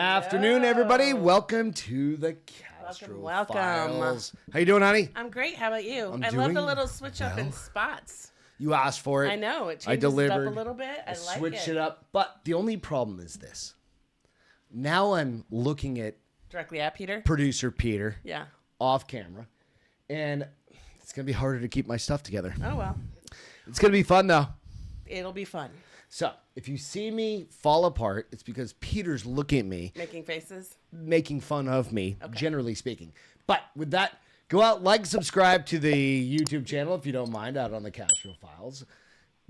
afternoon, everybody. Welcome to the Castro Files. How you doing, honey? I'm great. How about you? I'm I doing love the little switch up in spots. You asked for it. I know. It I changes delivered. it up a little bit. I like switched it. it up. But the only problem is this. Now I'm looking at Directly at Peter? producer Peter Yeah. off camera, and it's going to be harder to keep my stuff together. Oh, well. It's going to be fun, though. It'll be fun. So, if you see me fall apart, it's because Peter's looking at me. Making faces? Making fun of me, generally speaking. But with that, go out, like, subscribe to the YouTube channel if you don't mind, out on the Castro Files.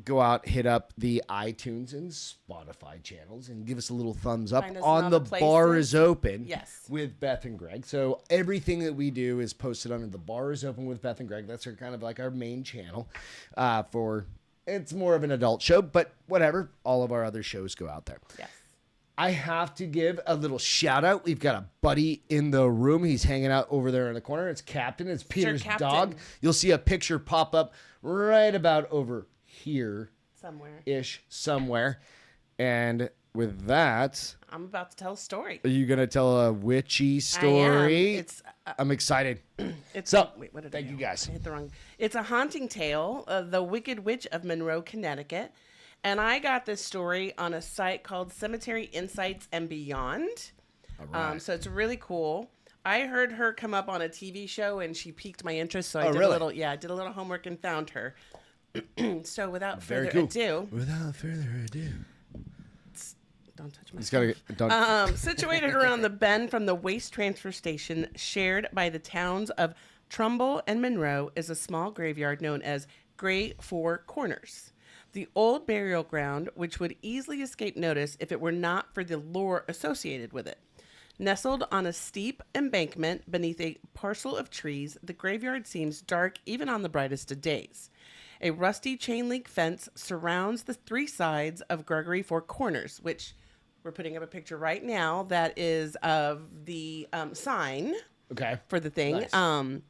Go out, hit up the iTunes and Spotify channels, and give us a little thumbs up on the Bar is Open with Beth and Greg. So everything that we do is posted under the Bar is Open with Beth and Greg. That's kind of like our main channel for... It's more of an adult show, but whatever. All of our other shows go out there. Yes. I have to give a little shout out. We've got a buddy in the room. He's hanging out over there in the corner. It's Captain. It's Peter's dog. You'll see a picture pop up right about over here. Somewhere. And with that... I'm about to tell a story. Are you going to tell a witchy story? I am. I'm excited. Wait, what did thank you guys. I hit the wrong... It's a haunting tale of the Wicked Witch of Monroe, Connecticut. And I got this story on a site called Cemetery Insights and Beyond. All right. So it's really cool. I heard her come up on a TV show and she piqued my interest. So I did a little homework and found her. So without further ado... Don't touch my situated around the bend from the waste transfer station shared by the towns of Trumbull and Monroe is a small graveyard known as Gray Four Corners. The old burial ground, which would easily escape notice if it were not for the lore associated with it. Nestled on a steep embankment beneath a parcel of trees, the graveyard seems dark even on the brightest of days. A rusty chain link fence surrounds the three sides of Gregory Four Corners, which we're putting up a picture right now that is of the sign for the thing. Nice.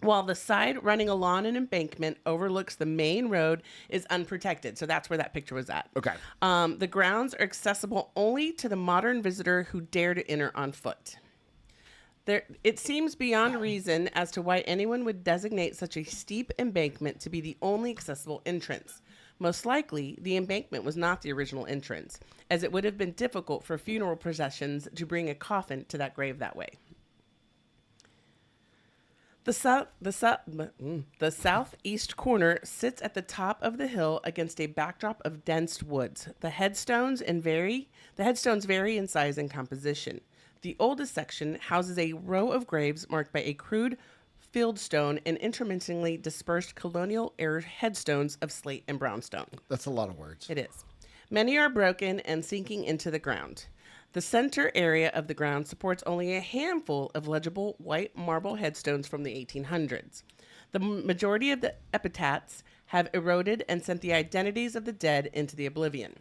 While the side running along an embankment overlooks the main road is unprotected. So that's where that picture was at. Okay. The grounds are accessible only to the modern visitor who dare to enter on foot. It seems beyond reason as to why anyone would designate such a steep embankment to be the only accessible entrance. Most likely, the embankment was not the original entrance, as it would have been difficult for funeral processions to bring a coffin to that grave that way. The southeast corner sits at the top of the hill against a backdrop of dense woods. The headstones vary in size and composition. The oldest section houses a row of graves marked by a crude fieldstone and intermittently dispersed colonial-era headstones of slate and brownstone. That's a lot of words. It is. Many are broken and sinking into the ground. The center area of the ground supports only a handful of legible white marble headstones from the 1800s. The majority of the epitaphs have eroded and sent the identities of the dead into the oblivion.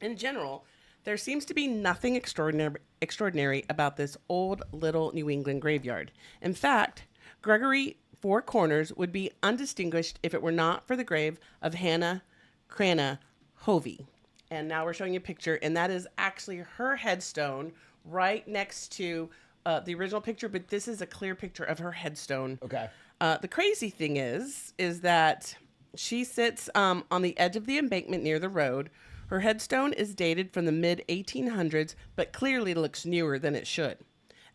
In general, there seems to be nothing extraordinary about this old little New England graveyard. In fact, Gregory Four Corners would be undistinguished if it were not for the grave of Hannah Cranna Hovey. And now we're showing you a picture, and that is actually her headstone right next to the original picture, but this is a clear picture of her headstone. Okay. The crazy thing is that she sits on the edge of the embankment near the road. Her headstone is dated from the mid-1800s, but clearly looks newer than it should.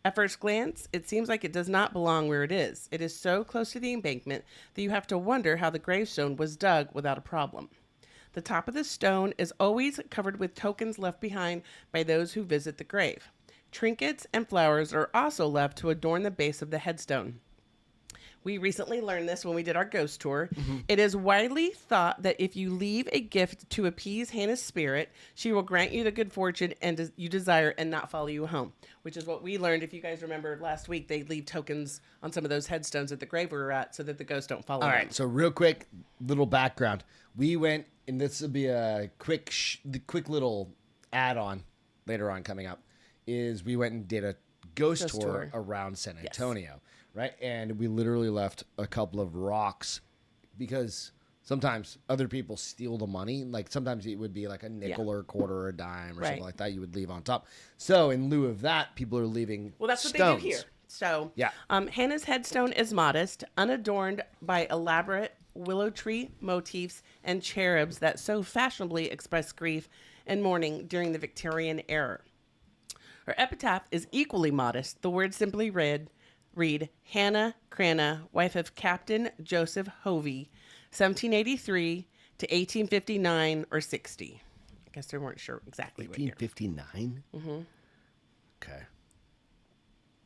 At first glance, it seems like it does not belong where it is. It is so close to the embankment that you have to wonder how the gravestone was dug without a problem. The top of the stone is always covered with tokens left behind by those who visit the grave. Trinkets and flowers are also left to adorn the base of the headstone. We recently learned this when we did our ghost tour. Mm-hmm. It is widely thought that if you leave a gift to appease Hannah's spirit, she will grant you the good fortune and you desire and not follow you home, which is what we learned. If you guys remember last week, they leave tokens on some of those headstones at the grave we were at so that the ghosts don't follow them. All right, so real quick, little background. We went, and this will be a quick little add-on later on coming up, is we went and did a ghost tour around San Antonio. Yes. Right, and we literally left a couple of rocks because sometimes other people steal the money. Like sometimes it would be like a nickel or a quarter or a dime or something like that you would leave on top. So in lieu of that, people are leaving Well, that's stones. what they do here. So Yeah. Hannah's headstone is modest, unadorned by elaborate willow tree motifs and cherubs that so fashionably express grief and mourning during the Victorian era. Her epitaph is equally modest. The words simply read Hannah Cranna, wife of Captain Joseph Hovey, 1783 to 1859 or 60. I guess they weren't sure exactly what year. 1859? Mm-hmm. Okay.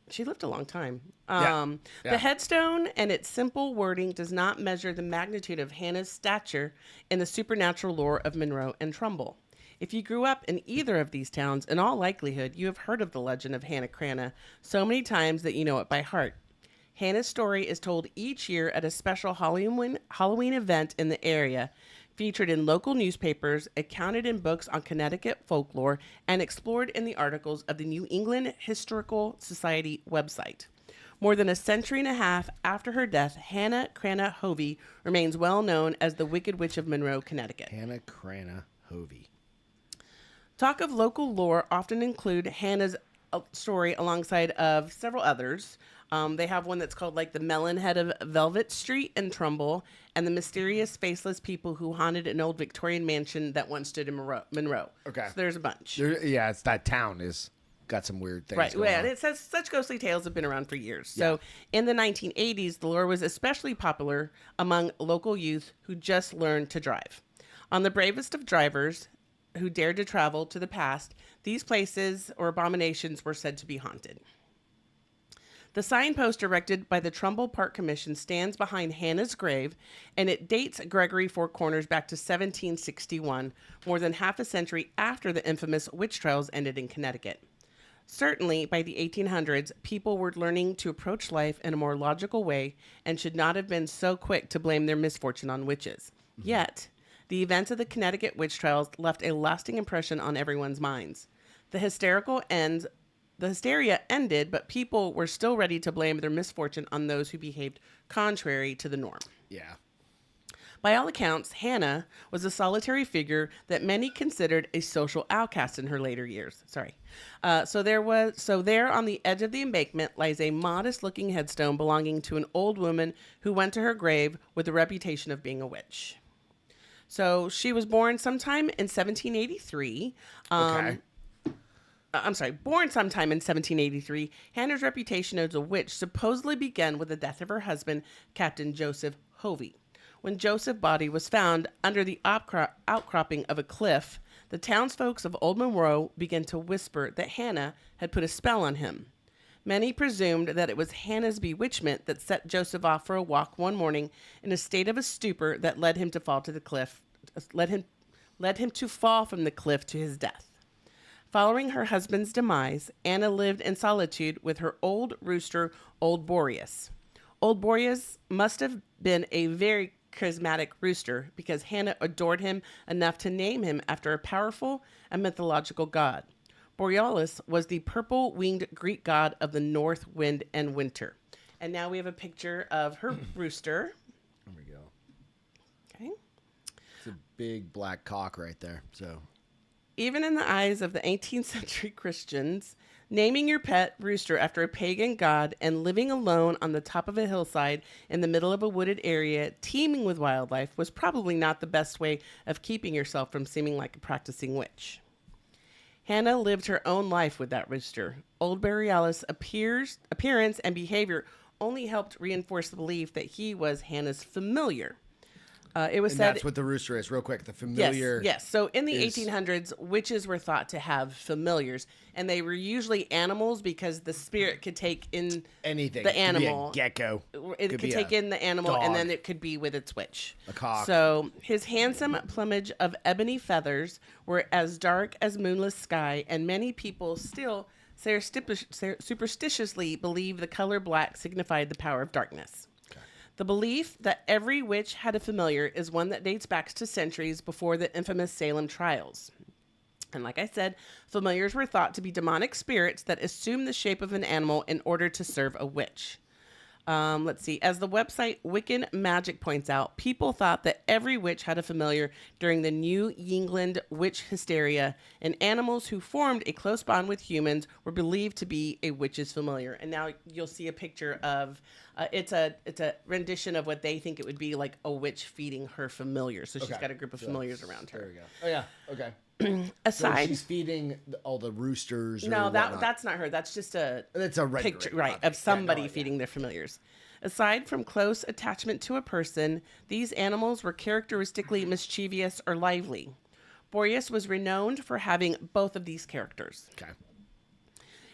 She lived a long time. Yeah. The headstone and its simple wording does not measure the magnitude of Hannah's stature in the supernatural lore of Monroe and Trumbull. If you grew up in either of these towns, in all likelihood, you have heard of the legend of Hannah Cranna so many times that you know it by heart. Hannah's story is told each year at a special Halloween event in the area, featured in local newspapers, accounted in books on Connecticut folklore, and explored in the articles of the New England Historical Society website. More than a century and a half after her death, Hannah Cranna Hovey remains well known as the Wicked Witch of Monroe, Connecticut. Hannah Cranna Hovey. Talk of local lore often include Hannah's story alongside of several others. They have one that's called like the Melon Head of Velvet Street in Trumbull and the mysterious faceless people who haunted an old Victorian mansion that once stood in Monroe. Okay. So there's a bunch. It's that town is got some weird things Right. going Yeah, on. it says such ghostly tales have been around for years. So in the 1980s, the lore was especially popular among local youth who just learned to drive. On the bravest of drivers who dared to travel to the past, these places or abominations were said to be haunted. The signpost erected by the Trumbull Park Commission stands behind Hannah's grave, and it dates Gregory Four Corners back to 1761, more than half a century after the infamous witch trials ended in Connecticut. Certainly, by the 1800s, people were learning to approach life in a more logical way and should not have been so quick to blame their misfortune on witches. Mm-hmm. Yet, the events of the Connecticut witch trials left a lasting impression on everyone's minds. The hysteria ended, but people were still ready to blame their misfortune on those who behaved contrary to the norm. Yeah. By all accounts, Hannah was a solitary figure that many considered a social outcast in her later years. So there on the edge of the embankment lies a modest-looking headstone belonging to an old woman who went to her grave with the reputation of being a witch. So she was born sometime in 1783. Born sometime in 1783, Hannah's reputation as a witch supposedly began with the death of her husband, Captain Joseph Hovey. When Joseph's body was found under the outcropping of a cliff, the townsfolk of Old Monroe began to whisper that Hannah had put a spell on him. Many presumed that it was Hannah's bewitchment that set Joseph off for a walk one morning in a state of a stupor that led him to fall to the cliff, led him to fall from the cliff to his death. Following her husband's demise, Anna lived in solitude with her old rooster, old Boreas. Old Boreas must have been a very charismatic rooster because Hannah adored him enough to name him after a powerful and mythological god. Boreas was the purple-winged Greek god of the north, wind, and winter. And now we have a picture of her rooster. There we go. Okay. It's a big black cock right there. So, even in the eyes of the 18th century Christians, naming your pet rooster after a pagan god and living alone on the top of a hillside in the middle of a wooded area teeming with wildlife was probably not the best way of keeping yourself from seeming like a practicing witch. Hannah lived her own life with that rooster. Old Boreas' appearance and behavior only helped reinforce the belief that he was Hannah's familiar. It was said that's what the rooster is. Real quick, the familiar. Yes. So in the 1800s, witches were thought to have familiars, and they were usually animals because the spirit could take in anything. The animal. Could be a gecko. It could take in the animal, dog. and then it could be with its witch. A cock. So his handsome plumage of ebony feathers were as dark as moonless sky, and many people still superstitiously believe the color black signified the power of darkness. The belief that every witch had a familiar is one that dates back to centuries before the infamous Salem trials. And like I said, familiars were thought to be demonic spirits that assumed the shape of an animal in order to serve a witch. Let's see. As the website Wiccan Magic points out, people thought that every witch had a familiar during the New England witch hysteria, and animals who formed a close bond with humans were believed to be a witch's familiar. And now you'll see a picture of it's a rendition of what they think it would be like a witch feeding her familiar. So she's got a group of familiars around her. There we go. Oh yeah. Okay. Aside, so she's feeding all the roosters. no, or that's not her. That's just a picture, right, of somebody feeding their familiars. Aside from close attachment to a person, these animals were characteristically mischievous or lively. Boreas was renowned for having both of these characters. Okay.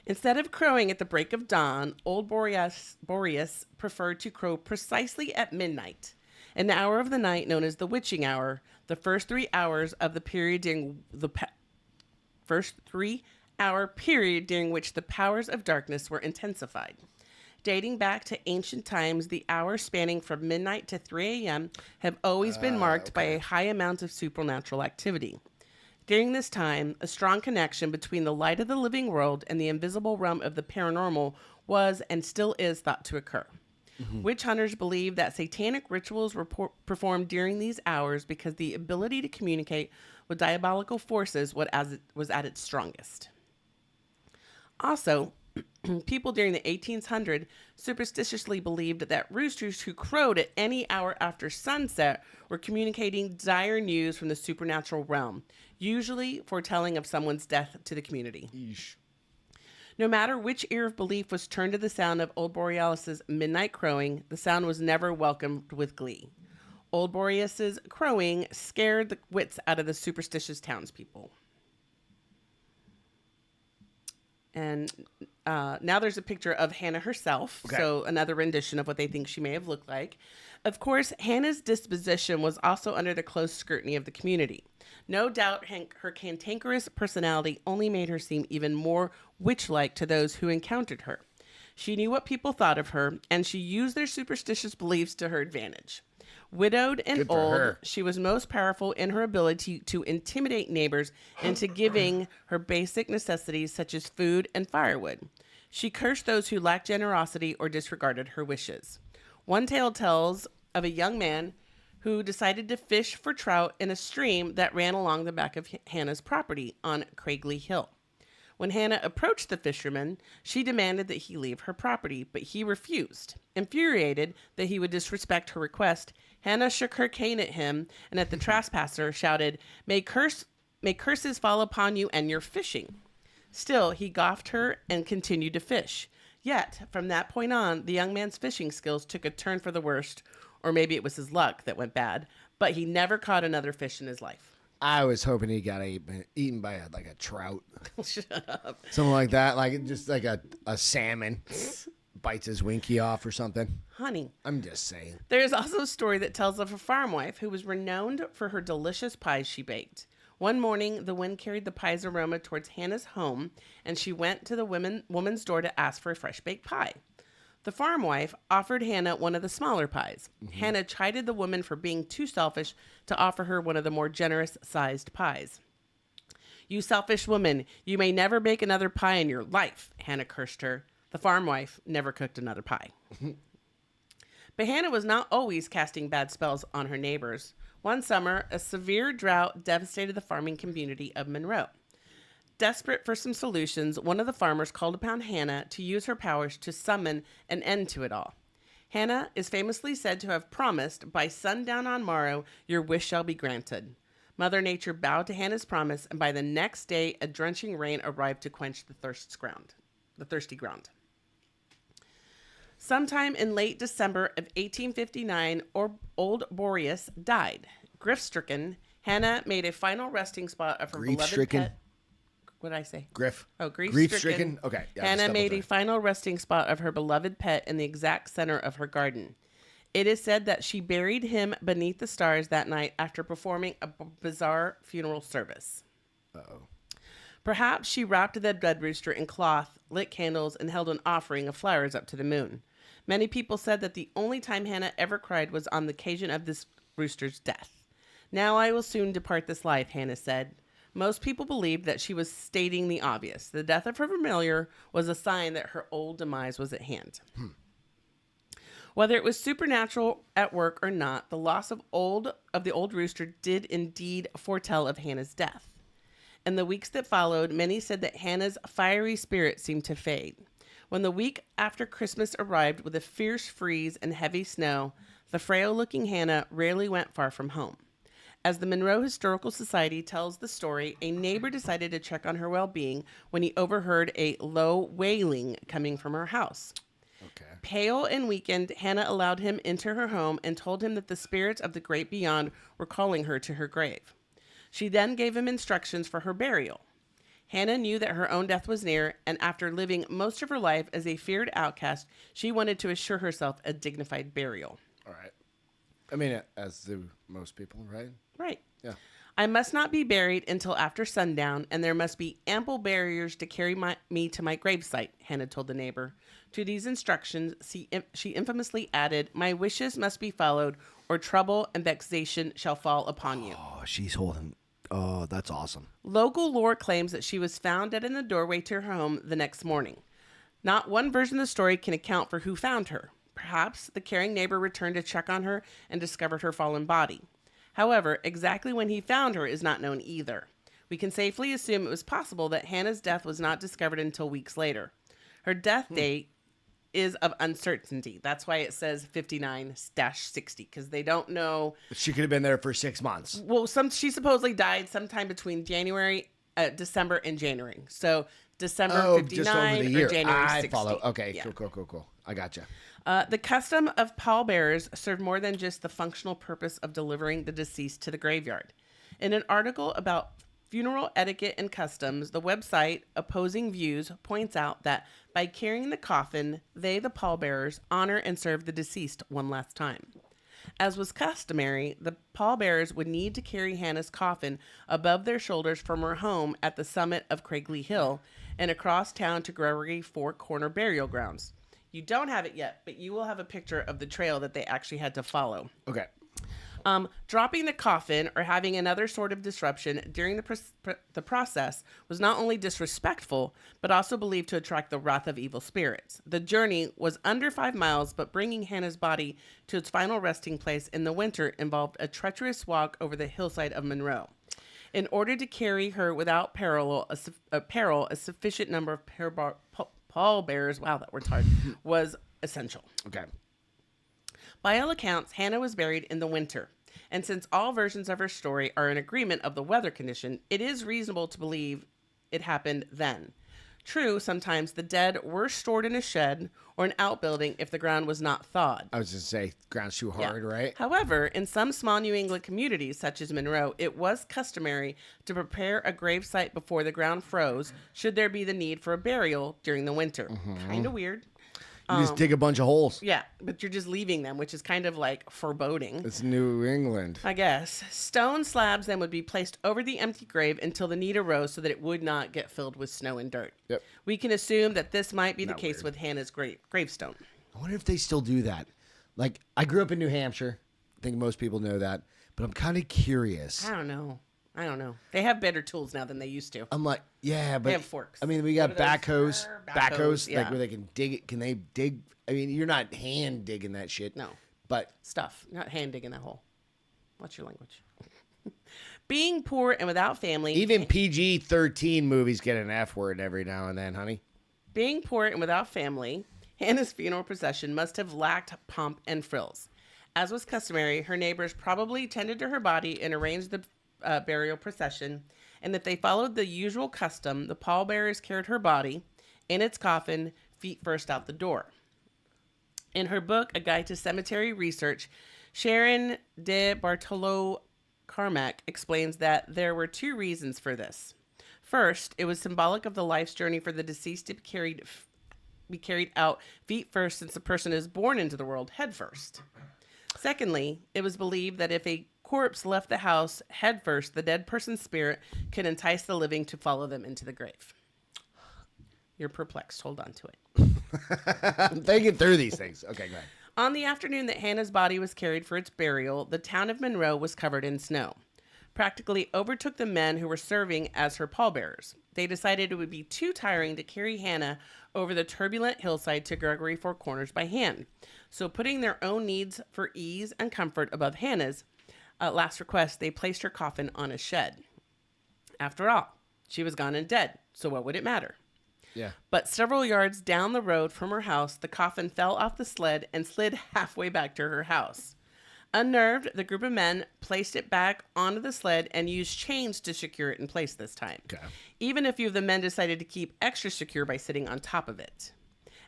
Instead of crowing at the break of dawn, old Boreas preferred to crow precisely at midnight, an hour of the night known as the witching hour, the first 3 hours of the period during the first 3 hour period during which the powers of darkness were intensified. Dating back to ancient times, the hours spanning from midnight to 3 a.m. have always been marked by a high amount of supernatural activity. During this time, a strong connection between the light of the living world and the invisible realm of the paranormal was and still is thought to occur. Mm-hmm. Witch hunters believe that satanic rituals were performed during these hours because the ability to communicate with diabolical forces was at its strongest. Also, people during the 1800s superstitiously believed that roosters who crowed at any hour after sunset were communicating dire news from the supernatural realm, usually foretelling of someone's death to the community. Eesh. No matter which ear of belief was turned to the sound of old Boreas's midnight crowing, the sound was never welcomed with glee. Old Boreas's crowing scared the wits out of the superstitious townspeople. And now there's a picture of Hannah herself. Okay. So another rendition of what they think she may have looked like. Of course, Hannah's disposition was also under the close scrutiny of the community. No doubt her cantankerous personality only made her seem even more witch-like to those who encountered her. She knew what people thought of her, and she used their superstitious beliefs to her advantage. Widowed and old, she was most powerful in her ability to intimidate neighbors into giving her basic necessities such as food and firewood. She cursed those who lacked generosity or disregarded her wishes. One tale tells of a young man who decided to fish for trout in a stream that ran along the back of Hannah's property on Craigley Hill. When Hannah approached the fisherman, she demanded that he leave her property, but he refused. Infuriated that he would disrespect her request, Hannah shook her cane at him and at the trespasser shouted, may curses fall upon you and your fishing." Still, he goffed her and continued to fish. Yet, from that point on, the young man's fishing skills took a turn for the worst, or maybe it was his luck that went bad, but he never caught another fish in his life. I was hoping he got eaten by a trout. Shut up. Something like that, like just like a salmon bites his winky off or something. Honey. I'm just saying. There's also a story that tells of a farm wife who was renowned for her delicious pies she baked. One morning, the wind carried the pie's aroma towards Hannah's home, and she went to the woman's door to ask for a fresh baked pie. The farm wife offered Hannah one of the smaller pies. Mm-hmm. Hannah chided the woman for being too selfish to offer her one of the more generous-sized pies. "You selfish woman, you may never bake another pie in your life," Hannah cursed her. The farm wife never cooked another pie. But Hannah was not always casting bad spells on her neighbors. One summer, a severe drought devastated the farming community of Monroe. Desperate for some solutions, one of the farmers called upon Hannah to use her powers to summon an end to it all. Hannah is famously said to have promised, "By sundown on morrow, your wish shall be granted." Mother Nature bowed to Hannah's promise, and by the next day, a drenching rain arrived to quench the thirsty ground. Sometime in late December of 1859, old Boreas died. Grief-stricken, Hannah made a final resting spot of her beloved pet. What did I say? Griff. Oh, grief-stricken. Okay. Yeah, Hannah made a final resting spot of her beloved pet in the exact center of her garden. It is said that she buried him beneath the stars that night after performing a bizarre funeral service. Uh-oh. Perhaps she wrapped the dead rooster in cloth, lit candles, and held an offering of flowers up to the moon. Many people said that the only time Hannah ever cried was on the occasion of this rooster's death. "Now I will soon depart this life," Hannah said. Most people believed that she was stating the obvious. The death of her familiar was a sign that her old demise was at hand. Whether it was supernatural at work or not, the loss of the old rooster did indeed foretell of Hannah's death. In the weeks that followed, many said that Hannah's fiery spirit seemed to fade. When the week after Christmas arrived with a fierce freeze and heavy snow, the frail-looking Hannah rarely went far from home. As the Monroe Historical Society tells the story, a neighbor decided to check on her well-being when he overheard a low wailing coming from her house. Okay. Pale and weakened, Hannah allowed him into her home and told him that the spirits of the great beyond were calling her to her grave. She then gave him instructions for her burial. Hannah knew that her own death was near, and after living most of her life as a feared outcast, she wanted to assure herself a dignified burial. All right. I mean, as do most people, right? Right. Yeah. I must not be buried until after sundown, and there must be ample barriers to carry me to my gravesite, Hannah told the neighbor. To these instructions, she infamously added, "My wishes must be followed, or trouble and vexation shall fall upon you." Oh, she's holding. Oh, that's awesome. Local lore claims that she was found dead in the doorway to her home the next morning. Not one version of the story can account for who found her. Perhaps the caring neighbor returned to check on her and discovered her fallen body. However, exactly when he found her is not known either. We can safely assume it was possible that Hannah's death was not discovered until weeks later. Her death date is of uncertainty. That's why it says 59-60, because they don't know. She could have been there for 6 months. Well, she supposedly died sometime between December and January. So December 59 just over the year. or January 60. I follow. Okay, Yeah. cool. I gotcha. The custom of pallbearers served more than just the functional purpose of delivering the deceased to the graveyard. In an article about funeral etiquette and customs, the website Opposing Views points out that by carrying the coffin, they, the pallbearers, honor and serve the deceased one last time. As was customary, the pallbearers would need to carry Hannah's coffin above their shoulders from her home at the summit of Craigley Hill and across town to Gregory Four Corner Burial Grounds. You don't have it yet, but you will have a picture of the trail that they actually had to follow. Okay. Dropping the coffin or having another sort of disruption during the process was not only disrespectful, but also believed to attract the wrath of evil spirits. The journey was under 5 miles, but bringing Hannah's body to its final resting place in the winter involved a treacherous walk over the hillside of Monroe. In order to carry her without peril, a sufficient number of pallbearers, wow, that word's hard, was essential. Okay. By all accounts, Hannah was buried in the winter, and since all versions of her story are in agreement of the weather condition, it is reasonable to believe it happened then. True, sometimes the dead were stored in a shed or an outbuilding if the ground was not thawed. I was just say, ground's too hard, right? However, in some small New England communities, such as Monroe, it was customary to prepare a gravesite before the ground froze, should there be the need for a burial during the winter. Kind of weird. You just dig a bunch of holes. Yeah, but you're just leaving them, which is kind of like foreboding. It's New England. I guess. Stone slabs then would be placed over the empty grave until the need arose so that it would not get filled with snow and dirt. Yep. We can assume that this might be the Not case weird. with Hannah's gravestone. I wonder if they still do that. Like, I grew up in New Hampshire. I think most people know that. But I'm kind of curious. I don't know. They have better tools now than they used to. I'm like, yeah, but They have forks. I mean, we got What are backhoes, those? Backhoes, like yeah. where they can dig it. Can they dig? I mean, you're not hand digging that shit. No. But Stuff, not hand digging that hole. What's your language? Being poor and without family. even PG-13 movies get an F word every now and then, honey. Being poor and without family, Hannah's funeral procession must have lacked pomp and frills. As was customary, her neighbors probably tended to her body and arranged the burial procession, and if they followed the usual custom, the pallbearers carried her body in its coffin, feet first out the door. In her book, A Guide to Cemetery Research, Sharon de Bartolo Carmack explains that there were 2 reasons for this. First, it was symbolic of the life's journey for the deceased to be carried out feet first, since the person is born into the world head first. Secondly, it was believed that if a corpse left the house head first, the dead person's spirit could entice the living to follow them into the grave. You're perplexed. Hold on to it. I'm thinking through these things. Okay, go ahead. On the afternoon that Hannah's body was carried for its burial, the town of Monroe was covered in snow. practically overtook the men who were serving as her pallbearers. They decided it would be too tiring to carry Hannah over the turbulent hillside to Gregory Four Corners by hand. So, putting their own needs for ease and comfort above Hannah's, at last request, they placed her coffin on a shed. After all, she was gone and dead, so what would it matter? Yeah. But several yards down the road from her house, the coffin fell off the sled and slid halfway back to her house. Unnerved, the group of men placed it back onto the sled and used chains to secure it in place this time. Okay. Even a few of the men decided to keep extra secure by sitting on top of it.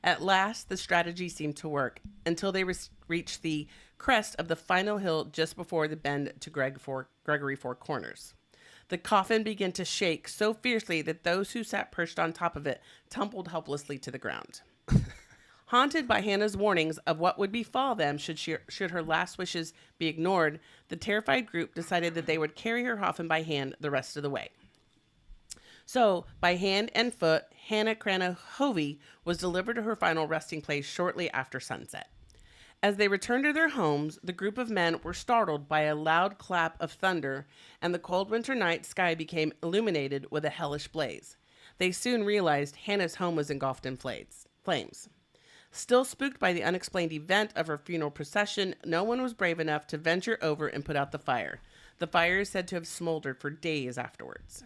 At last, the strategy seemed to work until they reached the crest of the final hill just before the bend to Gregory Four Corners. The coffin began to shake so fiercely that those who sat perched on top of it tumbled helplessly to the ground. Haunted by Hannah's warnings of what would befall them should her last wishes be ignored, the terrified group decided that they would carry her coffin by hand the rest of the way. So, by hand and foot, Hannah Cranna Hovey was delivered to her final resting place shortly after sunset. As they returned to their homes, the group of men were startled by a loud clap of thunder, and the cold winter night sky became illuminated with a hellish blaze. They soon realized Hannah's home was engulfed in flames. Still spooked by the unexplained event of her funeral procession, no one was brave enough to venture over and put out the fire. The fire is said to have smoldered for days afterwards.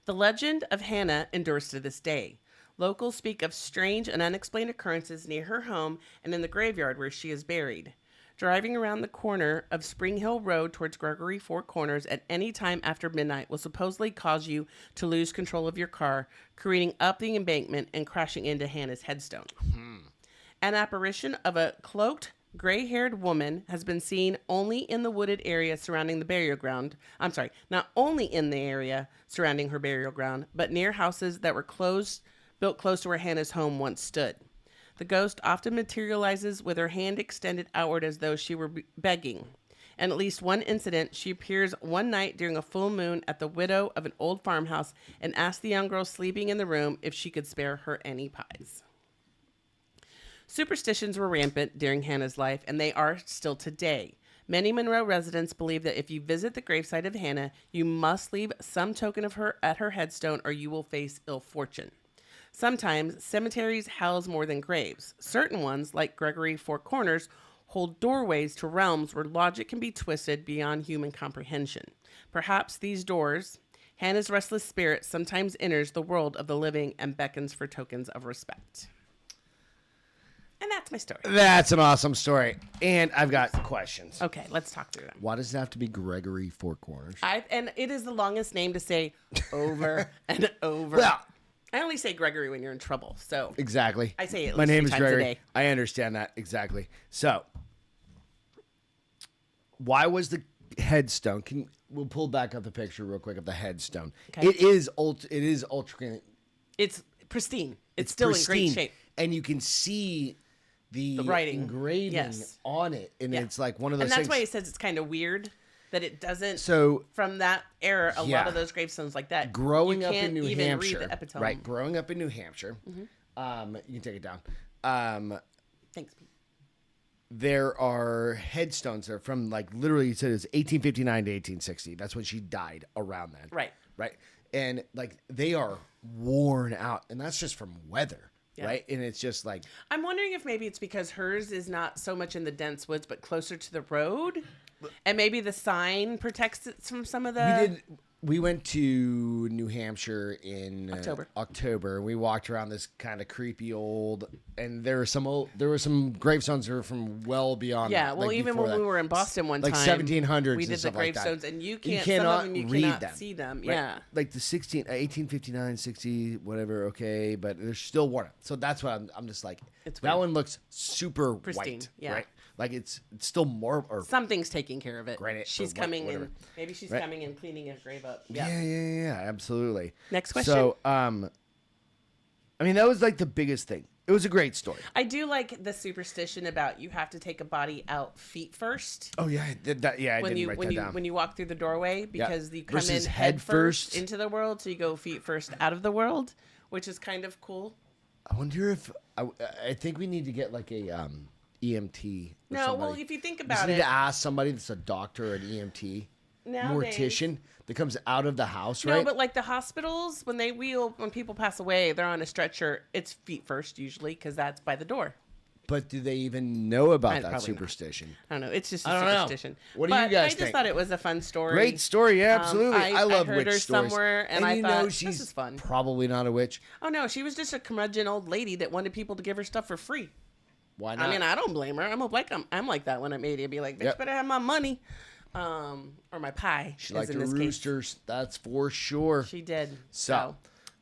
The legend of Hannah endures to this day. Locals speak of strange and unexplained occurrences near her home and in the graveyard where she is buried. Driving around the corner of Spring Hill Road towards Gregory Four Corners at any time after midnight will supposedly cause you to lose control of your car, careening up the embankment and crashing into Hannah's headstone. An apparition of a cloaked, gray-haired woman has been seen only in the wooded area surrounding the burial ground. Not only in the area surrounding her burial ground, but near houses that were built close to where Hannah's home once stood. The ghost often materializes with her hand extended outward as though she were begging. In at least one incident, she appears one night during a full moon at the widow of an old farmhouse and asks the young girl sleeping in the room if she could spare her any pies. Superstitions were rampant during Hannah's life, and they are still today. Many Monroe residents believe that if you visit the gravesite of Hannah, you must leave some token of her at her headstone or you will face ill fortune. Sometimes, cemeteries house more than graves. Certain ones, like Gregory Four Corners, hold doorways to realms where logic can be twisted beyond human comprehension. Perhaps these doors, Hannah's restless spirit sometimes enters the world of the living and beckons for tokens of respect. And that's my story. That's an awesome story. And I've got questions. Okay, let's talk through them. Why does it have to be Gregory Four Corners? And it is the longest name to say over and over. Well, I only say Gregory when you're in trouble, so exactly. I say it at My least name 3 is times Gregory. a day. I understand that exactly. So, why was the headstone? We'll pull back up the picture real quick of the headstone. Okay. It is ultra. It's pristine. It's still pristine, in great shape. and you can see the writing. engraving Yes. on it, and it's like one of those. And that's things. why he says it's kind of weird that it doesn't. So from that era, a yeah. lot of those gravestones like that. growing you up can't in New even Hampshire, read the epitome. right? Growing up in New Hampshire, you can take it down. Thanks, Pete. There are headstones that are from like literally it says 1859 to 1860. That's when she died around then. Right. And like they are worn out, and that's just from weather. Yeah. Right. And it's just like I'm wondering if maybe it's because hers is not so much in the dense woods, but closer to the road, and maybe the sign protects it from some of the. we went to New Hampshire in October. We walked around this kind of creepy old, and there were some gravestones that were from well beyond. Yeah, that, well, like even when we were in Boston one like time, 1700s, we did the gravestones, and you cannot cannot some of them you read cannot them, see them. right? Yeah, like the 1859, 60, whatever. Okay, but they're still worn out. So that's why I'm just like It's that weird. one looks super Pristine, white, yeah. right? Like it's still more or something's taking care of it. Granite She's or coming whatever. in. Maybe she's Right. coming and cleaning her grave up. Yeah, absolutely. Next question. So, I mean, that was like the biggest thing. It was a great story. I do like the superstition about you have to take a body out feet first. Oh yeah, I did that. Yeah, I When didn't you write when that you down. when you walk through the doorway because you come Versus in head head first first. into the world, so you go feet first out of the world, which is kind of cool. I wonder if I think we need to get like a EMT. Or No, somebody. well, if you think We just about need it, to ask somebody that's a doctor or an EMT. Nowadays- mortician that comes out of the house, No, right? but like the hospitals, when when people pass away, they're on a stretcher. It's feet first usually because that's by the door. But do they even know about that Probably not. superstition? I don't know. It's just a I don't know. superstition. What do you But guys I just think? thought it was a fun story. Great story, yeah, absolutely. I love heard witch her stories. somewhere, and I you thought, know this she's is fun. probably not a witch. Oh no, she was just a curmudgeon old lady that wanted people to give her stuff for free. Why not? I mean, I don't blame her. I'm like that when I'm 80. I'd be like, bitch, Yep. better have my money, or my pie. She as liked in her this case. roosters, that's for sure. She did. So,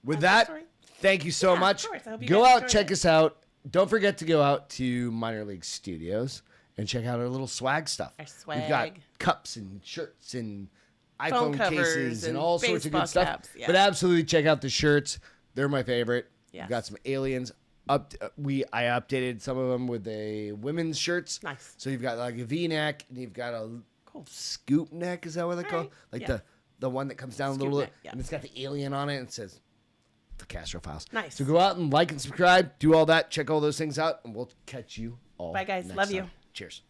with That's that, the story. thank you so Yeah, of much. course. I hope you Go guys out, enjoyed check it. us out. Don't forget to go out to Minor League Studios and check out our little swag stuff. Our We've got swag. cups and shirts and Phone iPhone covers cases and and all sorts of good baseball stuff. caps, yeah. But absolutely check out the shirts. They're my favorite. Yes. We've got some aliens. I updated some of them with a women's shirts. Nice. So you've got like a V-neck and you've got a scoop neck. Is that what they call? Alright, Like yeah. the one that comes down Scoop a little neck, bit, yeah. and it's got the alien on it, and it says the Castro Files. Nice. So go out and like and subscribe, do all that, check all those things out, and we'll catch you all. Bye, guys. next Love you. time. Cheers.